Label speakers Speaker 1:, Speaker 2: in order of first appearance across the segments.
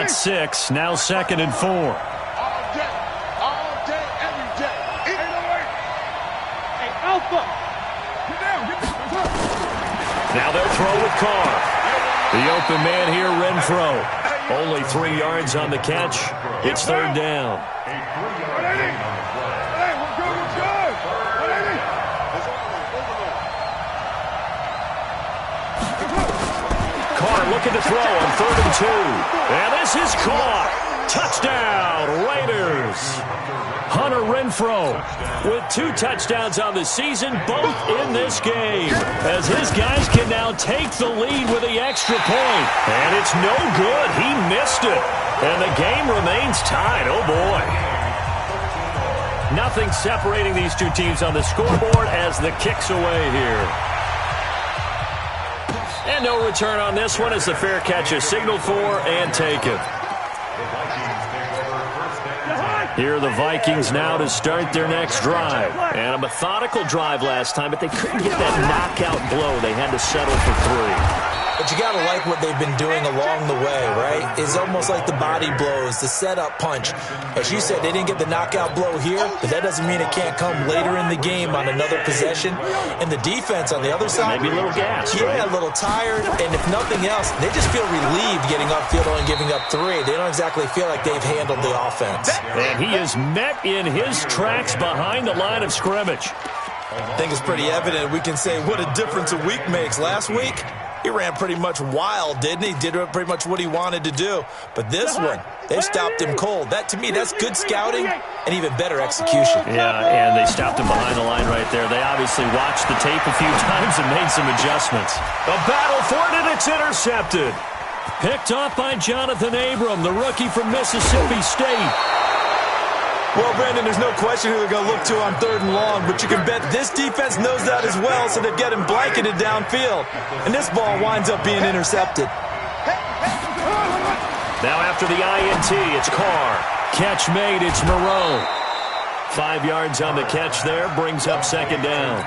Speaker 1: got 6. Now 2nd and 4.
Speaker 2: All day, every day. Hey, Alpha. Get down.
Speaker 1: Now they'll throw with Carr. The open man here, Renfro. Only 3 yards on the catch. It's 3rd down. Carr looking to throw on 3rd and 2. And this is caught. Touchdown, Raiders. Hunter Renfro with 2 touchdowns on the season, both in this game, as his guys can now take the lead with the extra point. And it's no good. He missed it. And the game remains tied. Oh, boy. Nothing separating these two teams on the scoreboard as the kick's away here. And no return on this one as the fair catch is signaled for and taken. Here are the Vikings now to start their next drive. And a methodical drive last time, but they couldn't get that knockout blow. They had to settle for 3.
Speaker 3: But you got to like what they've been doing along the way, right? It's almost like the body blows, the setup punch. As you said, they didn't get the knockout blow here, but that doesn't mean it can't come later in the game on another possession. And the defense on the other side,
Speaker 1: maybe a little gas,
Speaker 3: yeah,
Speaker 1: right?
Speaker 3: A little tired. And if nothing else, they just feel relieved getting upfield and giving up 3. They don't exactly feel like they've handled the offense.
Speaker 1: And he is met in his tracks behind the line of scrimmage.
Speaker 3: I think it's pretty evident. We can say what a difference a week makes. Last week, he ran pretty much wild, didn't he? Did pretty much what he wanted to do. But this one, they stopped him cold. That, to me, that's good scouting and even better execution.
Speaker 1: Yeah, and they stopped him behind the line right there. They obviously watched the tape a few times and made some adjustments. A battle for it, and it's intercepted. Picked off by Jonathan Abram, the rookie from Mississippi State.
Speaker 3: Well, Brandon, there's no question who they're going to look to on 3rd and long, but you can bet this defense knows that as well, so they've got him blanketed downfield. And this ball winds up being intercepted.
Speaker 1: Now after the INT, it's Carr. Catch made, it's Moreau. 5 yards on the catch there, brings up 2nd down.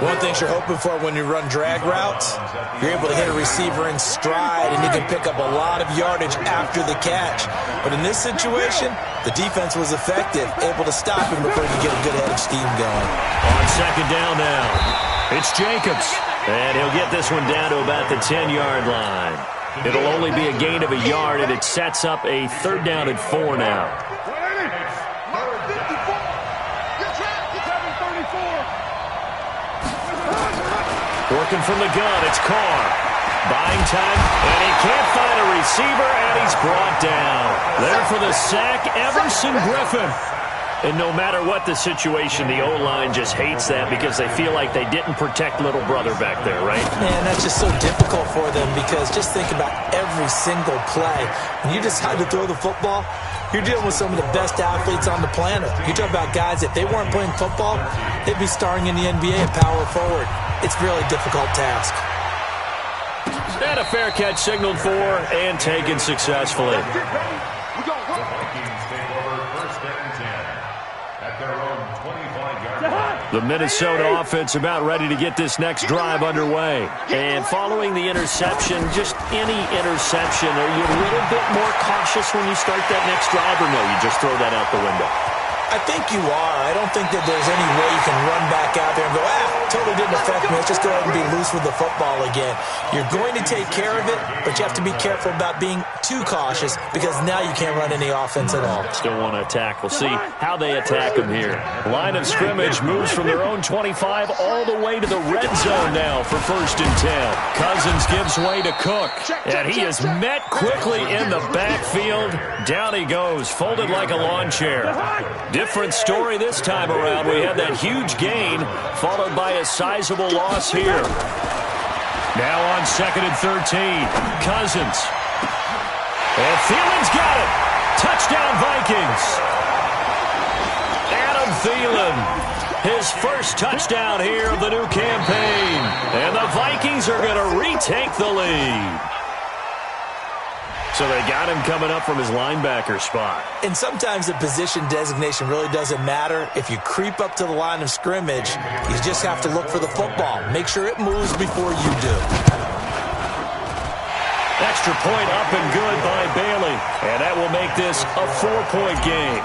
Speaker 3: One thing you're hoping for when you run drag routes, you're able to hit a receiver in stride, and you can pick up a lot of yardage after the catch. But in this situation, the defense was effective, able to stop him before he could get a good head of steam going.
Speaker 1: On 2nd down now, it's Jacobs. And he'll get this one down to about the 10-yard line. It'll only be a gain of a yard, and it sets up a 3rd down and 4 now. Working from the gun, it's Carr. Buying time, and he can't find a receiver, and he's brought down. There for the sack, Everson Griffin. And no matter what the situation, the O-line just hates that because they feel like they didn't protect little brother back there, right?
Speaker 3: Man, that's just so difficult for them because just think about every single play. When you decide to throw the football, you're dealing with some of the best athletes on the planet. You talk about guys, if they weren't playing football, they'd be starring in the NBA at power forward. It's a really difficult task.
Speaker 1: And a fair catch signaled for and taken successfully. The Minnesota offense about ready to get this next drive underway. And following the interception, just any interception, are you a little bit more cautious when you start that next drive, or no, you just throw that out the window?
Speaker 3: I think you are. I don't think that there's any way you can run back out there and go, totally didn't affect me. Let's just go ahead and be loose with the football again. You're going to take care of it, but you have to be careful about being too cautious because now you can't run any offense at all.
Speaker 1: Still want to attack. We'll see how they attack them here. Line of scrimmage moves from their own 25 all the way to the red zone now for 1st and 10. Cousins gives way to Cook, and he is met quickly in the backfield. Down he goes, folded like a lawn chair. Different story this time around. We had that huge gain, followed by a sizable loss here. Now on 2nd and 13, Cousins. And Thielen's got it. Touchdown, Vikings. Adam Thielen, his first touchdown here of the new campaign. And the Vikings are going to retake the lead. So they got him coming up from his linebacker spot.
Speaker 3: And sometimes the position designation really doesn't matter. If you creep up to the line of scrimmage, you just have to look for the football. Make sure it moves before you do.
Speaker 1: That's extra point up and good by Bailey. And that will make this a 4-point game.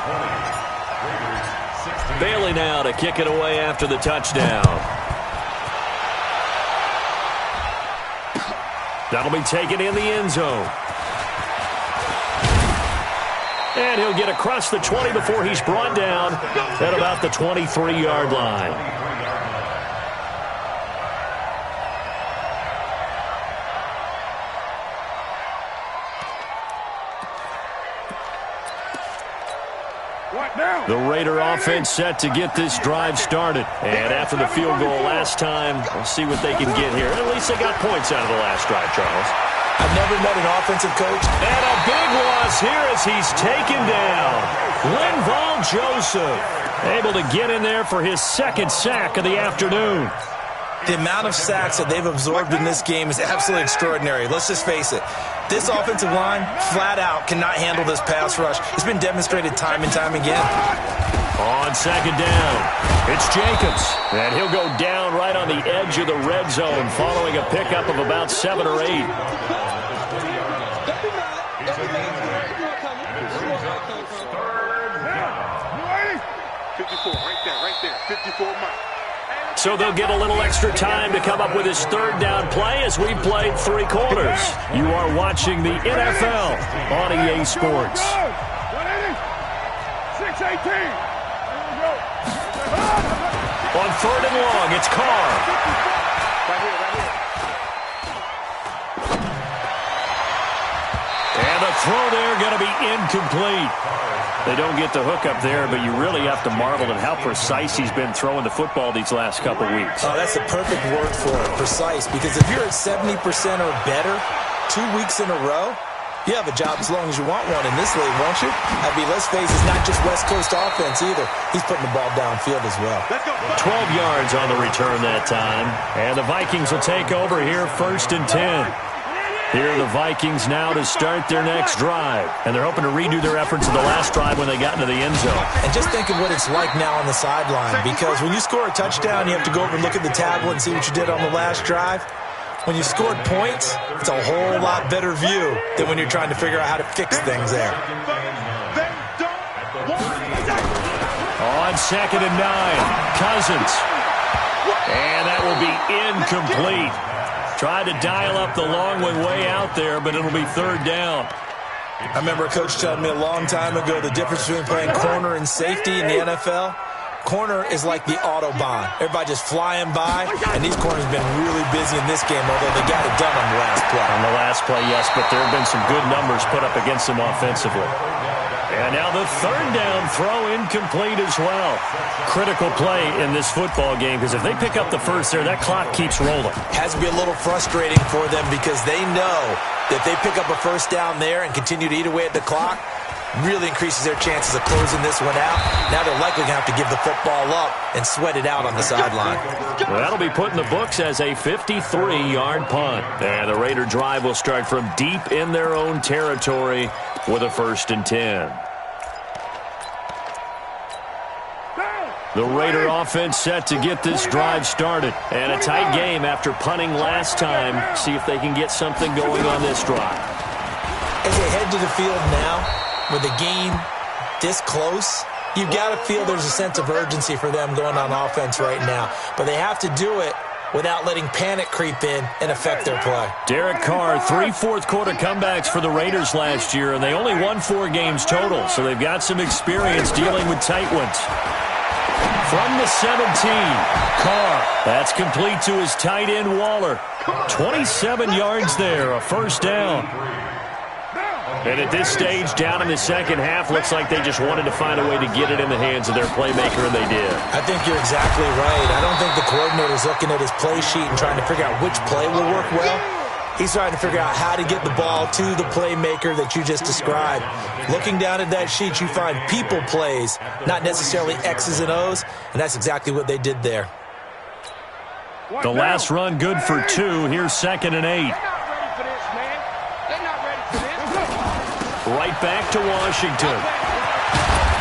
Speaker 1: Bailey now to kick it away after the touchdown. That'll be taken in the end zone. And he'll get across the 20 before he's brought down at about the 23-yard line. The Raider offense set to get this drive started. And after the field goal last time, we'll see what they can get here. At least they got points out of the last drive, Charles.
Speaker 3: I've never met an offensive coach.
Speaker 1: And a big loss here as he's taken down. Linval Joseph able to get in there for his second sack of the afternoon.
Speaker 3: The amount of sacks that they've absorbed in this game is absolutely extraordinary. Let's just face it. This offensive line, flat out, cannot handle this pass rush. It's been demonstrated time and time again.
Speaker 1: On second down, it's Jacobs. And he'll go down right on the edge of the red zone following a pickup of about 7 or 8.
Speaker 2: 54, right there, 54 miles.
Speaker 1: So they'll get a little extra time to come up with his third down play as we've played 3 quarters. You are watching the NFL on EA Sports.
Speaker 2: 6-18.
Speaker 1: On third and long, it's Carr.
Speaker 2: Right here.
Speaker 1: And the throw there going to be incomplete. They don't get the hook up there, but you really have to marvel at how precise he's been throwing the football these last couple weeks.
Speaker 3: Oh, that's the perfect word for it, precise. Because if you're at 70% or better 2 weeks in a row, you have a job as long as you want one in this league, won't you? I mean, let's face it, it's not just West Coast offense either. He's putting the ball downfield as well.
Speaker 1: 12 yards on the return that time. And the Vikings will take over here, 1st and 10. Here are the Vikings now to start their next drive. And they're hoping to redo their efforts of the last drive when they got into the end zone.
Speaker 3: And just think of what it's like now on the sideline. Because when you score a touchdown, you have to go over and look at the tablet and see what you did on the last drive. When you scored points, it's a whole lot better view than when you're trying to figure out how to fix things there.
Speaker 1: On 2nd and 9, Cousins. And that will be incomplete. Tried to dial up the long way out there, but it'll be 3rd down.
Speaker 3: I remember a coach telling me a long time ago the difference between playing corner and safety in the NFL. Corner is like the Autobahn. Everybody just flying by, and these corners have been really busy in this game, although they got it done on the last play.
Speaker 1: On the last play, yes, but there have been some good numbers put up against them offensively. And now the 3rd down throw incomplete as well. Critical play in this football game because if they pick up the first there, that clock keeps rolling.
Speaker 3: Has to be a little frustrating for them because they know that they pick up a first down there and continue to eat away at the clock, really increases their chances of closing this one out. Now they're likely going to have to give the football up and sweat it out on the sideline.
Speaker 1: Well, that'll be put in the books as a 53-yard punt. And the Raider drive will start from deep in their own territory with a 1st and 10. The Raider offense set to get this drive started. And a tight game after punting last time. See if they can get something going on this drive.
Speaker 3: As they head to the field now, with the game this close, you've got to feel there's a sense of urgency for them going on offense right now. But they have to do it without letting panic creep in and affect their play.
Speaker 1: Derek Carr, 3 fourth-quarter comebacks for the Raiders last year, and they only won 4 games total, so they've got some experience dealing with tight ones. From the 17, Carr. That's complete to his tight end, Waller. 27 yards there, a 1st down. And at this stage, down in the second half, looks like they just wanted to find a way to get it in the hands of their playmaker, and they did.
Speaker 3: I think you're exactly right. I don't think the coordinator's looking at his play sheet and trying to figure out which play will work well. He's trying to figure out how to get the ball to the playmaker that you just described. Looking down at that sheet, you find people plays, not necessarily X's and O's, and that's exactly what they did there.
Speaker 1: The last run good for 2. Here's 2nd and 8. Right back to Washington.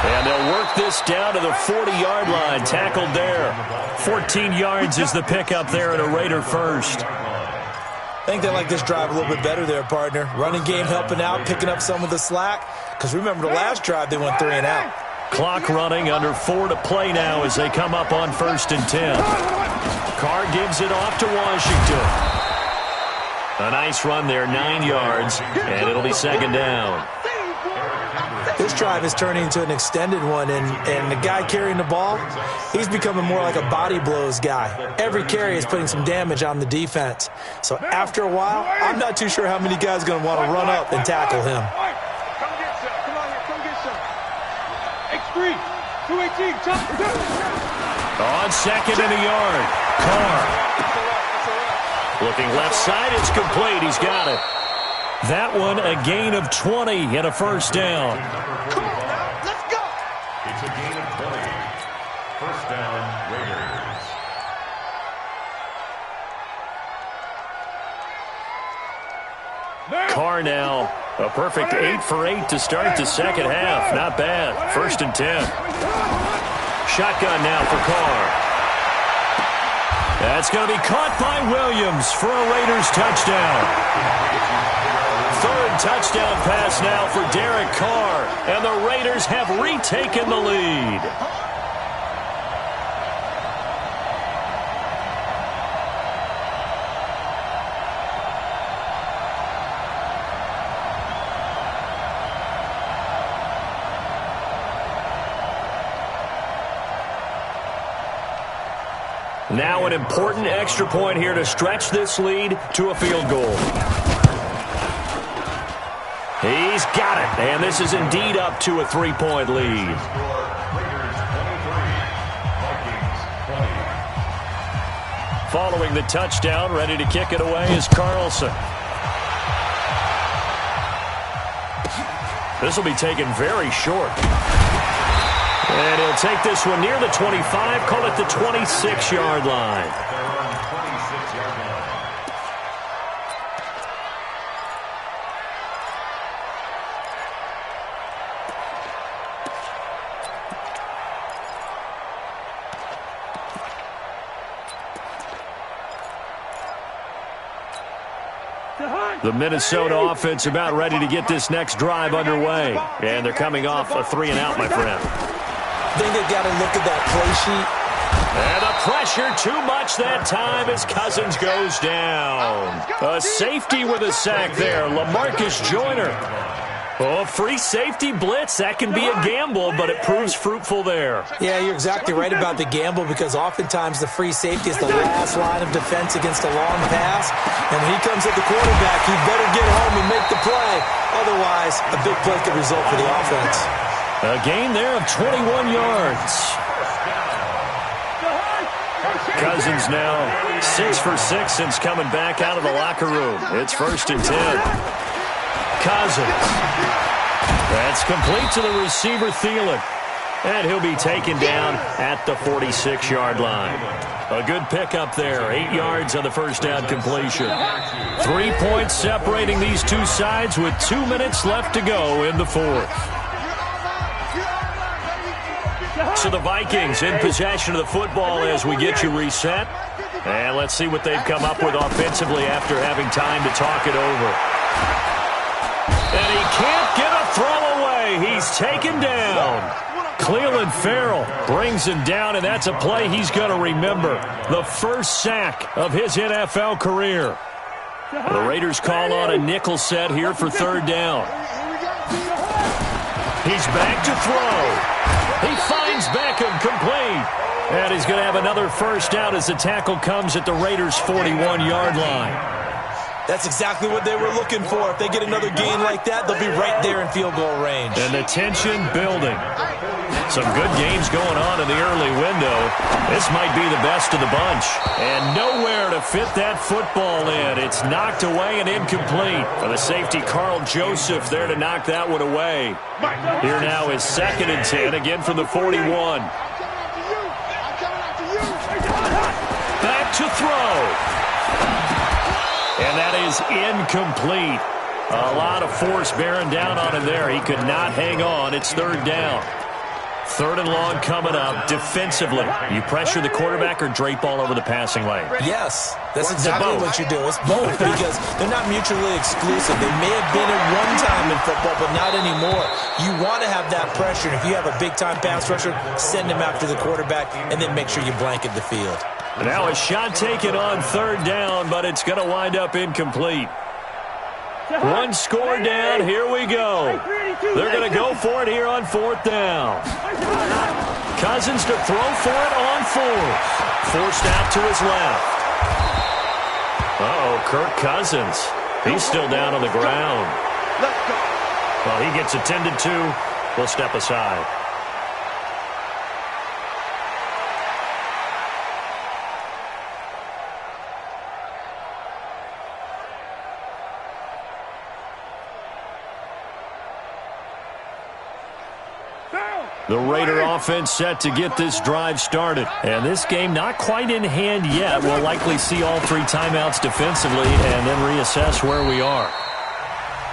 Speaker 1: And they'll work this down to the 40-yard line. Tackled there. 14 yards is the pickup there, and a Raider 1st.
Speaker 3: I think they like this drive a little bit better there, partner. Running game helping out, picking up some of the slack. Because remember, the last drive, they went 3 and out.
Speaker 1: Clock running, under 4 to play now as they come up on 1st and 10. Carr gives it off to Washington. A nice run there, 9 yards, and it'll be 2nd down.
Speaker 3: This drive is turning into an extended one, and the guy carrying the ball, he's becoming more like a body blows guy. Every carry is putting some damage on the defense. So after a while, I'm not too sure how many guys are going to want to run up and tackle him.
Speaker 2: Come get some. Come on here. Come get some. X3. 218.
Speaker 1: On 2nd and a yard. Carr. Looking left side. It's complete. He's got it. That one a gain of 20 and a 1st down.
Speaker 2: Come on now. Let's go.
Speaker 4: It's a gain of 20. 1st down, Raiders.
Speaker 1: Carr now a perfect 8 for 8 to start the 2nd half. Not bad. 1st and 10. Shotgun now for Carr. That's going to be caught by Williams for a Raiders touchdown. 3rd touchdown pass now for Derek Carr, and the Raiders have retaken the lead. Now an important extra point here to stretch this lead to a field goal. He's got it, and this is indeed up to a 3-point lead. Following the touchdown, ready to kick it away is Carlson. This will be taken very short. And he'll take this one near the 25, call it the 26-yard line. The Minnesota offense about ready to get this next drive underway. And they're coming off a 3-and-out, my friend.
Speaker 3: I think they've got to look at that play sheet.
Speaker 1: And the pressure too much that time as Cousins goes down. A safety with a sack there, LaMarcus Joyner. Oh, free safety blitz, that can be a gamble, but it proves fruitful there.
Speaker 3: Yeah, you're exactly right about the gamble because oftentimes the free safety is the last line of defense against a long pass. And when he comes at the quarterback, he better get home and make the play. Otherwise, a big play could result for the offense.
Speaker 1: A gain there of 21 yards. Cousins now 6 for 6 since coming back out of the locker room. It's 1st and 10. Cousins. That's complete to the receiver, Thielen. And he'll be taken down at the 46-yard line. A good pickup there. 8 yards on the 1st down completion. 3 points separating these two sides with 2 minutes left to go in the 4th. So the Vikings in possession of the football as we get you reset. And let's see what they've come up with offensively after having time to talk it over. And he can't get a throw away. He's taken down. Cleveland Farrell brings him down, and that's a play he's going to remember. The first sack of his NFL career. The Raiders call on a nickel set here for 3rd down. He's back to throw. He finds Beckham complete. And he's going to have another 1st down as the tackle comes at the Raiders' 41-yard line.
Speaker 3: That's exactly what they were looking for. If they get another gain like that, they'll be right there in field goal range.
Speaker 1: And the tension building. Some good games going on in the early window. This might be the best of the bunch. And nowhere to fit that football in. It's knocked away and incomplete. For the safety, Carl Joseph there to knock that one away. Here now is 2nd and 10, again from the 41. Back to throw. And that is incomplete. A lot of force bearing down on him there. He could not hang on. It's 3rd down. 3rd and long coming up. Defensively, you pressure the quarterback or drape all over the passing lane?
Speaker 3: Yes, that's exactly what you do. It's both because they're not mutually exclusive. They may have been at one time in football, but not anymore. You want to have that pressure. And if you have a big-time pass rusher, send him after the quarterback and then make sure you blanket the field.
Speaker 1: Now a shot taken on 3rd down, but it's going to wind up incomplete. 1 score down. Here we go. They're going to go for it here on 4th down. Cousins to throw for it on 4th. Forced out to his left. Uh-oh, Kirk Cousins. He's still down on the ground. Well, he gets attended to. We'll step aside. The Raider offense set to get this drive started. And this game not quite in hand yet. We'll likely see all 3 timeouts defensively and then reassess where we are.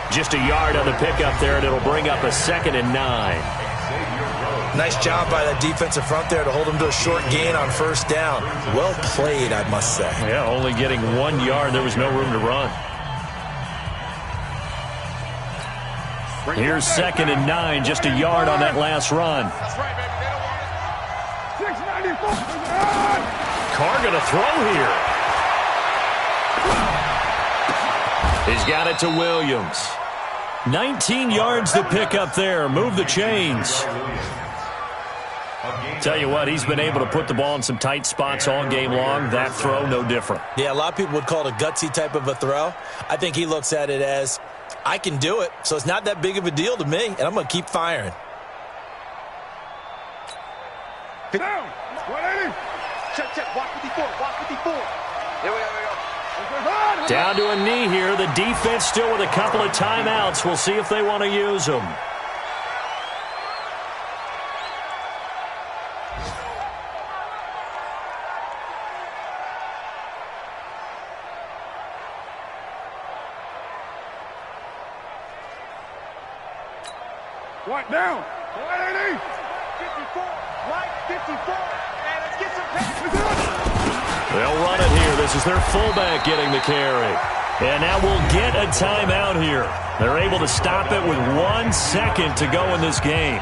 Speaker 1: Just a yard on the pickup there, and it'll bring up a 2nd and 9.
Speaker 3: Nice job by that defensive front there to hold them to a short gain on 1st down. Well played, I must say.
Speaker 1: Yeah, only getting 1 yard. There was no room to run. Here's 2nd and 9, just a yard on that last run. Carr going to throw here. He's got it to Williams. 19 yards to pick up there. Move the chains. Tell you what, he's been able to put the ball in some tight spots all game long. That throw, no different.
Speaker 3: Yeah, a lot of people would call it a gutsy type of a throw. I think he looks at it as, I can do it, so it's not that big of a deal to me, and I'm going to keep firing.
Speaker 2: Down. 180. Check. Walk 54. Walk 54. Here we go.
Speaker 1: Down to a knee here. The defense still with a couple of timeouts. We'll see if they want to use them.
Speaker 2: What down? 180. 54. Right 54. And let's get some passes.
Speaker 1: They'll run it here. This is their fullback getting the carry. And now we'll get a timeout here. They're able to stop it with 1 second to go in this game.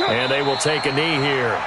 Speaker 1: And they will take a knee here.